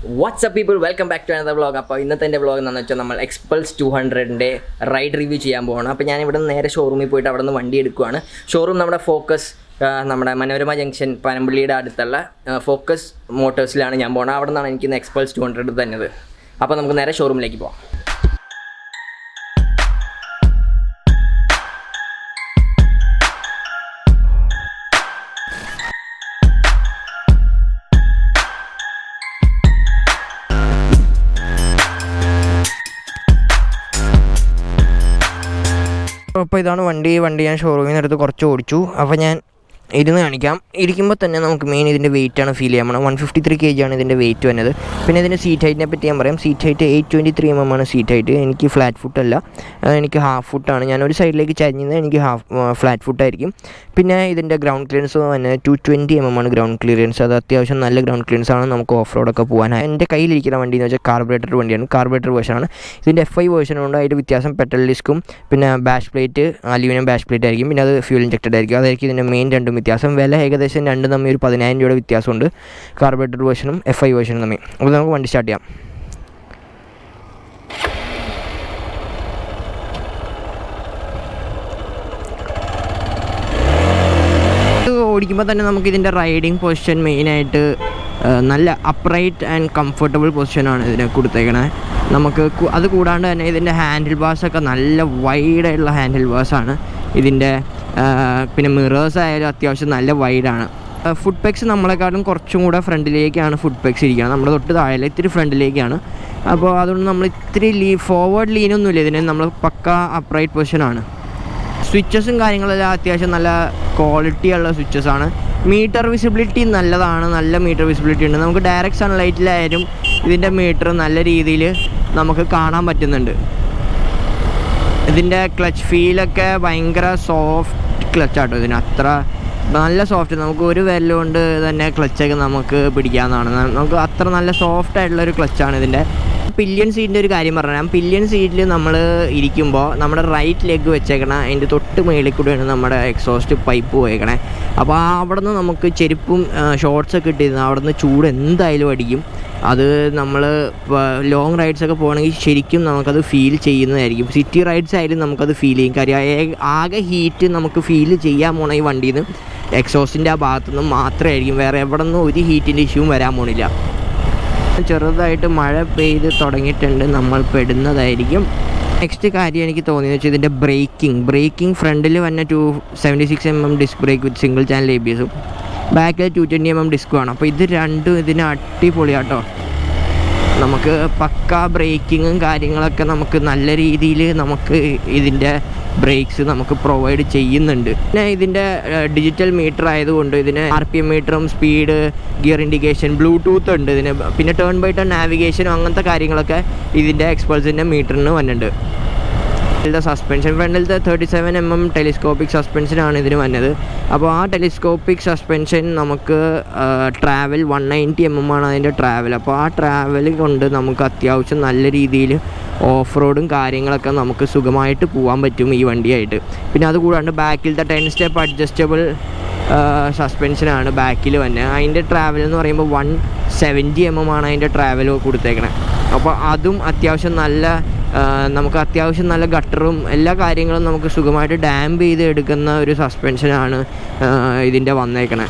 WhatsApp people, welcome back to another vlog. അപ്പോൾ ഇന്നത്തെ എൻ്റെ വ്ളോഗ് എന്താണെന്ന് വെച്ചാൽ നമ്മൾ Xpulse 200ൻ്റെ റൈഡ് റിവ്യൂ ചെയ്യാൻ പോകണം. അപ്പോൾ ഞാൻ ഇവിടെ നിന്ന് നേരെ ഷോറൂമിൽ പോയിട്ട് അവിടെ നിന്ന് വണ്ടി എടുക്കുകയാണ്. ഷോറൂം നമ്മുടെ ഫോക്കസ്, നമ്മുടെ മനോരമ ജംഗ്ഷൻ പനമ്പള്ളിയുടെ അടുത്തുള്ള ഫോക്കസ് മോട്ടോഴ്സിലാണ് ഞാൻ പോകുന്നത്. അവിടെ നിന്നാണ് എനിക്ക് Xpulse 200 തന്നത്. അപ്പോൾ നമുക്ക് നേരെ ഷോറൂമിലേക്ക് പോകാം. അപ്പോൾ ഇതാണ് വണ്ടി ഞാൻ ഷോറൂമിൽ നിന്ന് എടുത്ത് കുറച്ച് ഓടിച്ചു. അപ്പോൾ ഞാൻ ഇരുന്ന് കാണിക്കാം. ഇരിക്കുമ്പോൾ തന്നെ നമുക്ക് മെയിൻ ഇതിൻ്റെ വെയിറ്റാണ് ഫീൽ ചെയ്യാൻ പോകണം. 153 kg ആണ് ഇതിൻ്റെ വെയിറ്റ് വന്നത്. പിന്നെ ഇതിൻ്റെ സീറ്റ് ഹൈറ്റിനെ പറ്റി ഞാൻ പറയാം. സീറ്റ് ഹൈറ്റ് 823 mm ആണ് സീറ്റ് ഹൈറ്റ്. എനിക്ക് ഫ്ലാറ്റ് ഫുട്ടല്ല, എനിക്ക് ഹാഫ് ഫുട്ടാണ്. ഞാനൊരു സൈഡിലേക്ക് ചരിഞ്ഞത് എനിക്ക് ഫ്ലാറ്റ് ഫുട്ടായിരിക്കും. പിന്നെ ഇതിൻ്റെ ഗ്രൗണ്ട് ക്ലിയറൻസ് തന്നെ 220 mm ആണ് ഗ്രൗണ്ട് ക്ലിയറൻസ്. അത് അത്യാവശ്യം നല്ല ഗ്രൗണ്ട് ക്ലിയറൻസ് ആണ്. നമുക്ക് ഓഫ് റോഡൊക്കെ പോകാൻ. എൻ്റെ കയ്യിലിരിക്കുന്ന വണ്ടി എന്ന് വെച്ചാൽ കാർബറേറ്റർ വണ്ടിയാണ്, കാർബറേറ്റർ വേർഷനാണ്. ഇതിൻ്റെ FI വേർഷനുണ്ട്. അതിൻ്റെ വ്യത്യാസം പെട്രോൾ ഡിസ്ക്കും പിന്നെ bash plate aluminium bash plate ആയിരിക്കും. പിന്നെ അത് ഫ്യൂൽ ഇഞ്ചക്റ്റഡ് ആയിരിക്കും. അതായിരിക്കും ഇതിൻ്റെ മെയിൻ രണ്ടും വ്യത്യാസം. വില ഏകദേശം രണ്ടും തമ്മിൽ ഒരു 10,000 രൂപയുടെ വ്യത്യാസമുണ്ട്, കാർബറേറ്റർ വേർഷനും FI വേർഷനും തമ്മിൽ. അപ്പോൾ നമുക്ക് വണ്ടി സ്റ്റാർട്ട് ചെയ്യാം. ഓടിക്കുമ്പോൾ തന്നെ നമുക്ക് ഇതിൻ്റെ റൈഡിങ് പൊസിഷൻ മെയിനായിട്ട് നല്ല അപ്രൈറ്റ് ആൻഡ് കംഫർട്ടബിൾ പൊസിഷനാണ് ഇതിന് കൊടുത്തേക്കണേ. നമുക്ക് അത് കൂടാണ്ട് തന്നെ ഇതിൻ്റെ ഹാൻഡിൽ ബാർസൊക്കെ നല്ല വൈഡായിട്ടുള്ള ഹാൻഡിൽ ബാർസാണ് ഇതിൻ്റെ. പിന്നെ മിറേഴ്സ് ആയാലും അത്യാവശ്യം നല്ല വൈഡാണ്. ഫുഡ് പെക്സ് നമ്മളെക്കാളും കുറച്ചും കൂടെ ഫ്രണ്ടിലേക്കാണ് ഫുഡ് പെക്സ് ഇരിക്കുന്നത്. നമ്മുടെ തൊട്ട് താഴെ ഇത്തിരി ഫ്രണ്ടിലേക്കാണ്. അപ്പോൾ അതുകൊണ്ട് നമ്മൾ ഇത്തിരി ഫോർവേഡ് ലീനൊന്നുമില്ല ഇതിന്. നമ്മൾ പക്ക അപ്രൈറ്റ് പൊസിഷനാണ്. സ്വിച്ചസും കാര്യങ്ങളെല്ലാം അത്യാവശ്യം നല്ല ക്വാളിറ്റിയുള്ള സ്വിച്ചസാണ്. മീറ്റർ വിസിബിലിറ്റി നല്ലതാണ്, നല്ല മീറ്റർ വിസിബിലിറ്റി ഉണ്ട്. നമുക്ക് ഡയറക്റ്റ് സൺലൈറ്റിലായാലും ഇതിൻ്റെ മീറ്റർ നല്ല രീതിയിൽ നമുക്ക് കാണാൻ പറ്റുന്നുണ്ട്. ഇതിൻ്റെ ക്ലച്ച് ഫീലൊക്കെ ഭയങ്കര സോഫ്റ്റ് ക്ലച്ചാട്ടോ. ഇതിന് അത്ര നല്ല സോഫ്റ്റ്, നമുക്ക് ഒരു വിരലുകൊണ്ട് തന്നെ ക്ലച്ചൊക്കെ നമുക്ക് പിടിക്കാവുന്നതാണ്. നമുക്ക് അത്ര നല്ല സോഫ്റ്റ് ആയിട്ടുള്ളൊരു ക്ലച്ചാണ് ഇതിൻ്റെ. പില്യൺ സീറ്റിൻ്റെ ഒരു കാര്യം പറഞ്ഞാൽ, പില്യൺ സീറ്റിൽ നമ്മൾ ഇരിക്കുമ്പോൾ നമ്മുടെ റൈറ്റ് ലെഗ് വെച്ചേക്കണം. അതിൻ്റെ തൊട്ട് മേളിൽ കൂടെയാണ് നമ്മുടെ എക്സോസ്റ്റ് പൈപ്പ് പോയേക്കണേ. അപ്പോൾ അവിടെ നിന്ന് നമുക്ക് ചെരുപ്പും ഷോർട്സൊക്കെ ഇട്ടിരുന്നു അവിടെ നിന്ന് ചൂട് എന്തായാലും അടിക്കും. അത് നമ്മൾ ലോങ് റൈഡ്സൊക്കെ പോകണമെങ്കിൽ ശരിക്കും നമുക്കത് ഫീൽ ചെയ്യുന്നതായിരിക്കും. സിറ്റി റൈഡ്സ് ആയാലും നമുക്കത് ഫീൽ ചെയ്യും. കാര്യം ആകെ ഹീറ്റ് നമുക്ക് ഫീൽ ചെയ്യാൻ പോണ ഈ വണ്ടിയിൽ നിന്ന് എക്സോസ്റ്റിൻ്റെ ആ ഭാഗത്തു നിന്ന് മാത്രമായിരിക്കും. വേറെ എവിടെ നിന്നും ഒരു ഹീറ്റിൻ്റെ ഇഷ്യൂവും വരാൻ പോണില്ല. ചെറുതായിട്ട് മഴ പെയ്ത് തുടങ്ങിയിട്ടുണ്ട്, നമ്മൾ പെടുന്നതായിരിക്കും. നെക്സ്റ്റ് കാര്യം എനിക്ക് തോന്നിയെന്ന് വെച്ചാൽ ഇതിൻ്റെ ബ്രേക്കിംഗ് ഫ്രണ്ടിൽ വന്ന 276 mm disc brake with single channel ABS-ഉം ബാക്കിൽ 220 mm ഡിസ്ക്കുമാണ്. അപ്പോൾ ഇത് രണ്ടും ഇതിന് അടിപൊളിയാട്ടോ. നമുക്ക് പക്ക ബ്രേക്കിങ്ങും കാര്യങ്ങളൊക്കെ നമുക്ക് നല്ല രീതിയിൽ നമുക്ക് ഇതിൻ്റെ ബ്രേക്സ് നമുക്ക് പ്രൊവൈഡ് ചെയ്യുന്നുണ്ട്. പിന്നെ ഇതിൻ്റെ ഡിജിറ്റൽ മീറ്റർ ആയതുകൊണ്ട് ഇതിന് RPM മീറ്ററും സ്പീഡ്, ഗിയർ ഇൻഡിക്കേഷൻ, ബ്ലൂടൂത്ത് ഉണ്ട് ഇതിന്. പിന്നെ ടേൺ ബൈ ടേൺ നാവിഗേഷനും അങ്ങനത്തെ കാര്യങ്ങളൊക്കെ ഇതിൻ്റെ Xpulseൻ്റെ മീറ്ററിന് വന്നിട്ടുണ്ട്. ഇതിൻ്റെ സസ്പെൻഷൻ ഫ്രണ്ടിലത്തെ 37 mm ടെലിസ്കോപ്പിക് സസ്പെൻഷനാണ് ഇതിന് വന്നത്. അപ്പോൾ ആ ടെലിസ്കോപ്പിക് സസ്പെൻഷൻ നമുക്ക് ട്രാവൽ 190 mm ആണ് അതിൻ്റെ ട്രാവൽ. അപ്പോൾ ആ ട്രാവൽ കൊണ്ട് നമുക്ക് അത്യാവശ്യം നല്ല രീതിയിൽ ഓഫ് റോഡും കാര്യങ്ങളൊക്കെ നമുക്ക് സുഖമായിട്ട് പോകാൻ പറ്റും ഈ വണ്ടിയായിട്ട്. പിന്നെ അതുകൂടാണ്ട് ബാക്കിലത്തെ 10 സ്റ്റെപ്പ് അഡ്ജസ്റ്റബിൾ സസ്പെൻഷനാണ് ബാക്കിൽ വന്നത്. അതിൻ്റെ ട്രാവൽ എന്ന് പറയുമ്പോൾ 170 mm ആണ് അതിൻ്റെ ട്രാവൽ കൊടുത്തേക്കണേ. അപ്പോൾ അതും അത്യാവശ്യം നമുക്ക് അത്യാവശ്യം നല്ല ഗട്ടറും എല്ലാ കാര്യങ്ങളും നമുക്ക് സുഖമായിട്ട് ഡാമ്പ് ചെയ്ത് എടുക്കുന്ന ഒരു സസ്പെൻഷനാണ് ഇതിൻ്റെ വന്നേക്കണേ.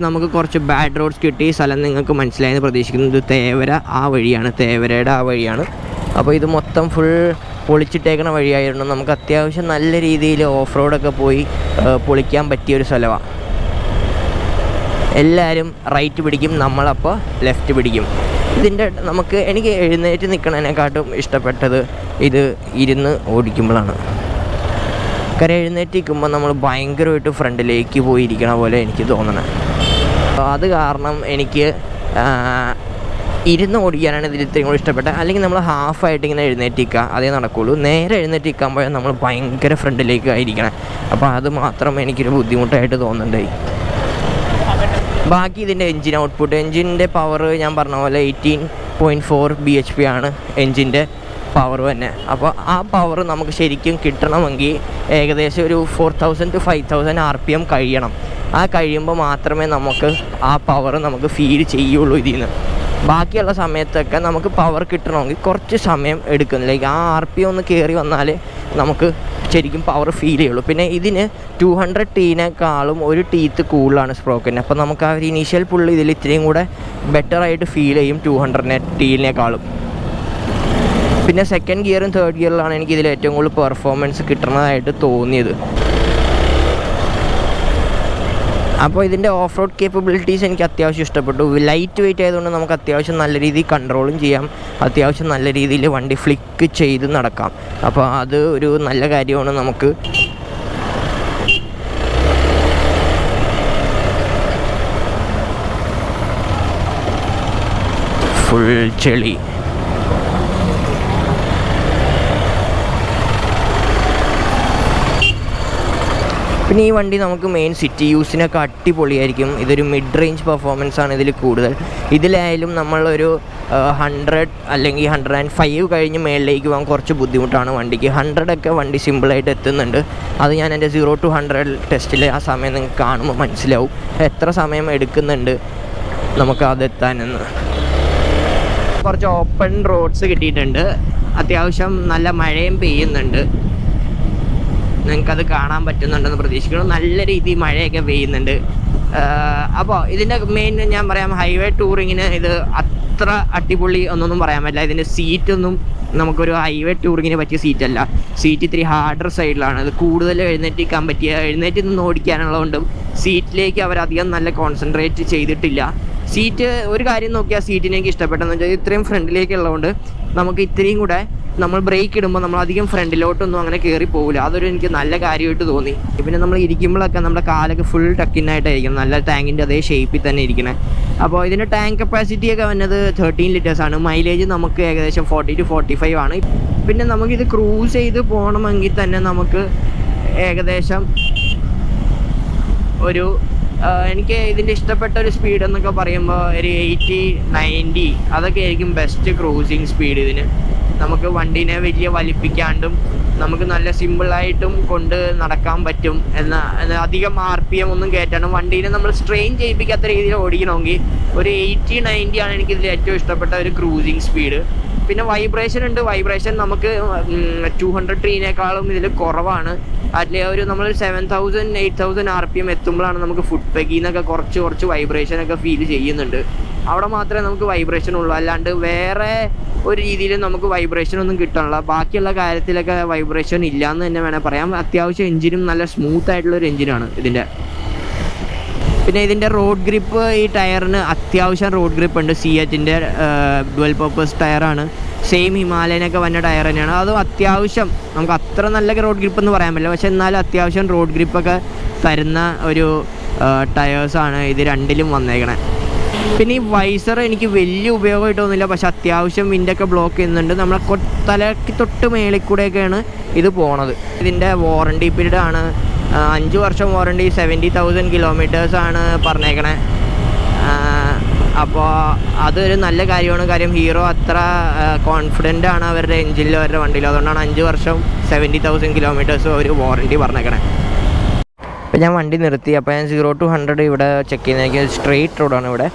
നമുക്ക് കുറച്ച് ബാഡ് റോഡ്സ് കിട്ടി. സ്ഥലം നിങ്ങൾക്ക് മനസ്സിലായെന്ന് പ്രതീക്ഷിക്കുന്നത് തേവര ആ വഴിയാണ്, തേവരയുടെ ആ വഴിയാണ്. അപ്പോൾ ഇത് മൊത്തം ഫുൾ പൊളിച്ചിട്ടേക്കണ വഴിയായിരുന്നു. നമുക്ക് അത്യാവശ്യം നല്ല രീതിയിൽ ഓഫ് റോഡൊക്കെ പോയി പൊളിക്കാൻ പറ്റിയൊരു സ്ഥലമാണ്. എല്ലാവരും റൈറ്റ് പിടിക്കും, നമ്മളപ്പോൾ ലെഫ്റ്റ് പിടിക്കും. എനിക്ക് എഴുന്നേറ്റ് നിൽക്കണതിനെക്കാട്ടും ഇഷ്ടപ്പെട്ടത് ഇത് ഇരുന്ന് ഓടിക്കുമ്പോഴാണ്. കാര്യം എഴുന്നേറ്റ് നിൽക്കുമ്പോൾ നമ്മൾ ഭയങ്കരമായിട്ട് ഫ്രണ്ടിലേക്ക് പോയിരിക്കണ പോലെ എനിക്ക് തോന്നണത്. അപ്പോൾ അത് കാരണം എനിക്ക് ഇരുന്ന് ഓടിക്കാനാണ് ഇതിൽ ഇത്രയും കൂടി ഇഷ്ടപ്പെട്ടത്. അല്ലെങ്കിൽ നമ്മൾ ഹാഫായിട്ട് ഇങ്ങനെ എഴുന്നേറ്റ് നിൽക്കുക, അതേ നടക്കുകയുള്ളൂ. നേരെ എഴുന്നേറ്റ് നിൽക്കുമ്പോഴേ നമ്മൾ ഭയങ്കര ഫ്രണ്ടിലേക്ക് ആയിരിക്കണം. അപ്പോൾ അത് മാത്രം എനിക്കൊരു ബുദ്ധിമുട്ടായിട്ട് തോന്നുന്നുണ്ടായി. ബാക്കി ഇതിൻ്റെ എൻജിൻ ഔട്ട്പുട്ട്, എൻജിൻ്റെ പവർ ഞാൻ പറഞ്ഞ പോലെ 18.4 bhp ആണ് എൻജിൻ്റെ പവർ തന്നെ. അപ്പോൾ ആ പവർ നമുക്ക് ശരിക്കും കിട്ടണമെങ്കിൽ ഏകദേശം ഒരു 4000 to 5000 RPM കഴിയണം. ആ കഴിയുമ്പോൾ മാത്രമേ നമുക്ക് ആ പവർ നമുക്ക് ഫീൽ ചെയ്യുള്ളൂ ഇതിൽ നിന്ന്. ബാക്കിയുള്ള സമയത്തൊക്കെ നമുക്ക് പവർ കിട്ടണമെങ്കിൽ കുറച്ച് സമയം എടുക്കും. ലൈക്ക് ആ RPM ഒന്ന് കയറി വന്നാൽ നമുക്ക് ശരിക്കും പവർ ഫീൽ ചെയ്യുള്ളൂ. പിന്നെ ഇതിന് 200Tനേക്കാളും ഒരു ടീത്ത് കൂടുതലാണ് സ്പ്രോക്കറ്റിന്. അപ്പോൾ നമുക്ക് ആ ഒരു ഇനീഷ്യൽ പുള്ളി ഇതിൽ ഇത്രയും കൂടെ ബെറ്ററായിട്ട് ഫീൽ ചെയ്യും 200Tനേക്കാളും. പിന്നെ സെക്കൻഡ് ഗിയറും തേർഡ് ഗിയറിലാണ് എനിക്കിതിൽ ഏറ്റവും കൂടുതൽ പെർഫോമൻസ് കിട്ടുന്നതായിട്ട് തോന്നിയത്. അപ്പോൾ ഇതിൻ്റെ ഓഫ് റോഡ് കേപ്പബിലിറ്റീസ് എനിക്ക് അത്യാവശ്യം ഇഷ്ടപ്പെട്ടു. ലൈറ്റ് വെയിറ്റ് ആയതുകൊണ്ട് നമുക്ക് അത്യാവശ്യം നല്ല രീതിയിൽ കൺട്രോളും ചെയ്യാം, അത്യാവശ്യം നല്ല രീതിയിൽ വണ്ടി ഫ്ലിക്ക് ചെയ്ത് നടക്കാം. അപ്പോൾ അത് ഒരു നല്ല കാര്യമാണ്. നമുക്ക് ഫുൾ ചെളി. പിന്നെ ഈ വണ്ടി നമുക്ക് മെയിൻ സിറ്റി യൂസിനൊക്കെ അടിപൊളിയായിരിക്കും. ഇതൊരു മിഡ് റേഞ്ച് പെർഫോമൻസ് ആണ് ഇതിൽ കൂടുതൽ. ഇതിലായാലും നമ്മളൊരു 100 അല്ലെങ്കിൽ 105 കഴിഞ്ഞ് മേളിലേക്ക് പോകാൻ കുറച്ച് ബുദ്ധിമുട്ടാണ് വണ്ടിക്ക്. 100 വണ്ടി സിമ്പിളായിട്ട് എത്തുന്നുണ്ട്. അത് ഞാൻ എൻ്റെ 0 to 100 ടെസ്റ്റിൽ ആ സമയം നിങ്ങൾക്ക് കാണുമ്പോൾ മനസ്സിലാവും എത്ര സമയം എടുക്കുന്നുണ്ട് നമുക്ക് അതെത്താനെന്ന്. കുറച്ച് ഓപ്പൺ റോഡ്സ് കിട്ടിയിട്ടുണ്ട്. അത്യാവശ്യം നല്ല മഴയും പെയ്യുന്നുണ്ട്. നിങ്ങൾക്കത് കാണാൻ പറ്റുന്നുണ്ടെന്ന് പ്രതീക്ഷിക്കുന്നു. നല്ല രീതിയിൽ മഴയൊക്കെ പെയ്യുന്നുണ്ട്. അപ്പോൾ ഇതിൻ്റെ മെയിൻ ഞാൻ പറയാം, ഹൈവേ ടൂറിങ്ങിന് ഇത് അത്ര അടിപൊളി ഒന്നൊന്നും പറയാൻ പറ്റില്ല. ഇതിൻ്റെ സീറ്റൊന്നും നമുക്കൊരു ഹൈവേ ടൂറിങ്ങിന് പറ്റിയ സീറ്റല്ല. സീറ്റ് ഇത്തിരി ഹാർഡർ സൈഡിലാണ്. അത് കൂടുതൽ എഴുന്നേറ്റ് നിന്ന് ഓടിക്കാനുള്ളതുകൊണ്ടും സീറ്റിലേക്ക് അവരധികം നല്ല കോൺസെൻട്രേറ്റ് ചെയ്തിട്ടില്ല. സീറ്റ് ഒരു കാര്യം നോക്കിയാൽ സീറ്റിനെ എനിക്ക് ഇഷ്ടപ്പെട്ടെന്ന് വെച്ചാൽ ഇത്രയും ഫ്രണ്ടിലേക്കുള്ളതുകൊണ്ട് നമുക്ക് ഇത്രയും കൂടെ നമ്മൾ ബ്രേക്ക് ഇടുമ്പോൾ നമ്മൾ അധികം ഫ്രണ്ടിലോട്ടൊന്നും അങ്ങനെ കയറി പോകില്ല. അതൊരു എനിക്ക് നല്ല കാര്യമായിട്ട് തോന്നി. പിന്നെ നമ്മൾ ഇരിക്കുമ്പോഴൊക്കെ നമ്മുടെ കാലൊക്കെ ഫുൾ ടക്കിനായിട്ടായിരിക്കും, നല്ല ടാങ്കിൻ്റെ അതേ ഷേപ്പിൽ തന്നെ ഇരിക്കണേ. അപ്പോൾ ഇതിൻ്റെ ടാങ്ക് കപ്പാസിറ്റി ഒക്കെ വന്നത് 13 ലിറ്റേഴ്സാണ്. മൈലേജ് നമുക്ക് ഏകദേശം 40 to 45 ആണ്. പിന്നെ നമുക്കിത് ക്രൂസ് ചെയ്ത് പോകണമെങ്കിൽ തന്നെ നമുക്ക് ഏകദേശം ഒരു എനിക്ക് ഇതിൻ്റെ ഇഷ്ടപ്പെട്ട ഒരു സ്പീഡ് എന്നൊക്കെ പറയുമ്പോൾ ഒരു 80-90 അതൊക്കെ ആയിരിക്കും ബെസ്റ്റ് ക്രൂസിങ് സ്പീഡ് ഇതിന്. നമുക്ക് വണ്ടീനെ വലിയ വലിപ്പിക്കാണ്ടും നമുക്ക് നല്ല സിമ്പിളായിട്ടും കൊണ്ട് നടക്കാൻ പറ്റും. എന്നാൽ അധികം RPM ഒന്നും കയറ്റാനും വണ്ടീനെ നമ്മൾ സ്ട്രെയിൻ ചെയ്യിപ്പിക്കാത്ത രീതിയിൽ ഓടിക്കണമെങ്കിൽ ഒരു 80-90 ആണ് എനിക്കിതിൽ ഏറ്റവും ഇഷ്ടപ്പെട്ട ഒരു ക്രൂസിങ് സ്പീഡ്. പിന്നെ വൈബ്രേഷൻ ഉണ്ട്. വൈബ്രേഷൻ നമുക്ക് 200Tനേക്കാളും ഇതിൽ കുറവാണ്. അതിൽ ഒരു നമ്മൾ 7000-8000 RPM എത്തുമ്പോഴാണ് നമുക്ക് ഫുഡ് പെഗിൽ നിന്നൊക്കെ കുറച്ച് വൈബ്രേഷനൊക്കെ ഫീൽ ചെയ്യുന്നുണ്ട്. അവിടെ മാത്രമേ നമുക്ക് വൈബ്രേഷൻ ഉള്ളൂ, അല്ലാണ്ട് വേറെ ഒരു രീതിയിലും നമുക്ക് വൈബ്രേഷൻ ഒന്നും കിട്ടണില്ല. ബാക്കിയുള്ള കാര്യത്തിലൊക്കെ വൈബ്രേഷൻ ഇല്ല എന്ന് തന്നെ വേണേൽ പറയാം. അത്യാവശ്യം എഞ്ചിനും നല്ല സ്മൂത്ത് ആയിട്ടുള്ളൊരു എഞ്ചിനാണ് ഇതിൻ്റെ. പിന്നെ ഇതിൻ്റെ റോഡ് ഗ്രിപ്പ്, ഈ ടയറിന് അത്യാവശ്യം റോഡ് ഗ്രിപ്പ് ഉണ്ട്. CHൻ്റെ ഡുവൽ പർപ്പസ് ടയറാണ്. സെയിം ഹിമാലയനൊക്കെ വന്ന ടയർ തന്നെയാണ്. അതും അത്യാവശ്യം നമുക്ക് അത്ര നല്ല റോഡ് ഗ്രിപ്പ് എന്ന് പറയാൻ പറ്റില്ല, പക്ഷെ എന്നാലും അത്യാവശ്യം റോഡ് ഗ്രിപ്പൊക്കെ തരുന്ന ഒരു ടയേഴ്സാണ് ഇത് രണ്ടിലും വന്നേക്കണേ. പിന്നെ ഈ വൈസർ എനിക്ക് വലിയ ഉപയോഗമായിട്ട് തോന്നില്ല, പക്ഷെ അത്യാവശ്യം വിൻഡൊക്കെ ബ്ലോക്ക് ചെയ്യുന്നുണ്ട്. നമ്മളെ തലയ്ക്ക് തൊട്ട് മേളിൽ കൂടെയൊക്കെയാണ് ഇത് പോണത്. ഇതിൻ്റെ വാറണ്ടി പീരീഡ് ആണ് 5 വർഷം വാറണ്ടി, 70,000 കിലോമീറ്റേഴ്സാണ് പറഞ്ഞേക്കണേ. അപ്പോൾ അതൊരു നല്ല കാര്യമാണ്. കാര്യം ഹീറോ അത്ര കോൺഫിഡൻ്റ് ആണ് അവരുടെ എഞ്ചിനിലും അവരുടെ വണ്ടിയിലും. അതുകൊണ്ടാണ് 5 വർഷം 70,000 കിലോമീറ്റേഴ്സ് ഒരു വാറണ്ടി പറഞ്ഞേക്കണേ. അപ്പോൾ ഞാൻ വണ്ടി നിർത്തി. അപ്പോൾ ഞാൻ 0 to 100 ഇവിടെ ചെക്ക് ചെയ്യുന്ന സ്ട്രെയിറ്റ് റോഡാണ് ഇവിടെ.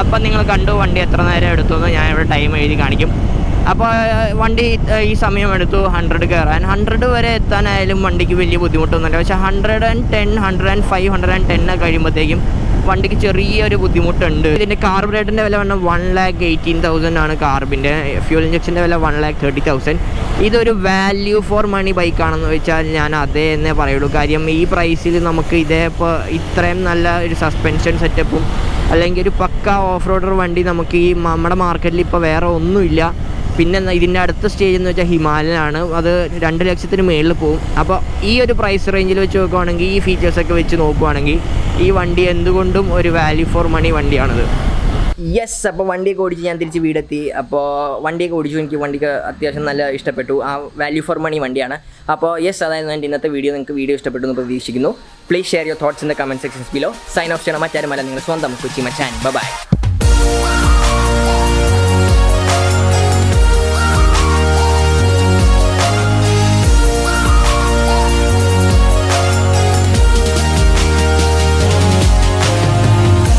അപ്പം നിങ്ങൾ കണ്ടു വണ്ടി എത്ര നേരം എടുത്തു എന്ന് ഞാൻ ഇവിടെ ടൈം എഴുതി കാണിക്കും. അപ്പോൾ വണ്ടി ഈ സമയം എടുത്തു 100 കയറാൻ. 100 വരെ എത്താനായാലും വണ്ടിക്ക് വലിയ ബുദ്ധിമുട്ടൊന്നുമില്ല. പക്ഷേ 110, 105, 110 കഴിയുമ്പോഴത്തേക്കും വണ്ടിക്ക് ചെറിയൊരു ബുദ്ധിമുട്ടുണ്ട്. ഇതിൻ്റെ കാർബറേറ്ററിൻ്റെ വില വന്നാൽ 1,18,000 ആണ് കാർബിൻ്റെ. ഫ്യൂൽ ഇഞ്ചക്ഷൻ്റെ വില 1,30,000. ഇതൊരു വാല്യൂ ഫോർ മണി ബൈക്കാണെന്ന് വെച്ചാൽ ഞാൻ അതേ എന്നേ പറയുള്ളൂ. കാര്യം ഈ പ്രൈസിൽ നമുക്ക് ഇപ്പോൾ ഇത്രയും നല്ല ഒരു സസ്പെൻഷൻ സെറ്റപ്പും അല്ലെങ്കിൽ ഒരു പക്ക ഓഫ് റോഡർ വണ്ടി നമുക്ക് ഈ നമ്മുടെ മാർക്കറ്റിൽ ഇപ്പോൾ വേറെ ഒന്നുമില്ല. പിന്നെ ഇതിൻ്റെ അടുത്ത സ്റ്റേജ് എന്ന് വെച്ചാൽ ഹിമാലയനാണ്. അത് 2 ലക്ഷത്തിന് മേളിൽ പോകും. അപ്പോൾ ഈ ഒരു പ്രൈസ് റേഞ്ചിൽ വെച്ച് നോക്കുവാണെങ്കിൽ, ഈ ഫീച്ചേഴ്സൊക്കെ വെച്ച് നോക്കുവാണെങ്കിൽ ഈ വണ്ടി എന്തുകൊണ്ടും ഒരു വാല്യൂ ഫോർ മണി വണ്ടിയാണിത്. യെസ്, അപ്പോൾ വണ്ടിയൊക്കെ ഓടിച്ച് ഞാൻ തിരിച്ച് വീടെത്തി. അപ്പോൾ വണ്ടിയൊക്കെ ഓടിച്ചു, എനിക്ക് വണ്ടിക്ക് അത്യാവശ്യം നല്ല ഇഷ്ടപ്പെട്ടു. ആ വാല്യൂ ഫോർ മണി വണ്ടിയാണ്. അപ്പോൾ യെസ്, അതായത് എൻ്റെ ഇന്നത്തെ വീഡിയോ. നിങ്ങൾക്ക് വീഡിയോ ഇഷ്ടപ്പെട്ടു എന്ന് പ്രതീക്ഷിക്കുന്നു. Please share your thoughts in the comment sections below. Sign off ചെയ്യണം മറ്റാരുമല്ല, നിങ്ങൾ സ്വന്തം കൊച്ചി മച്ചാൻ. ബൈ.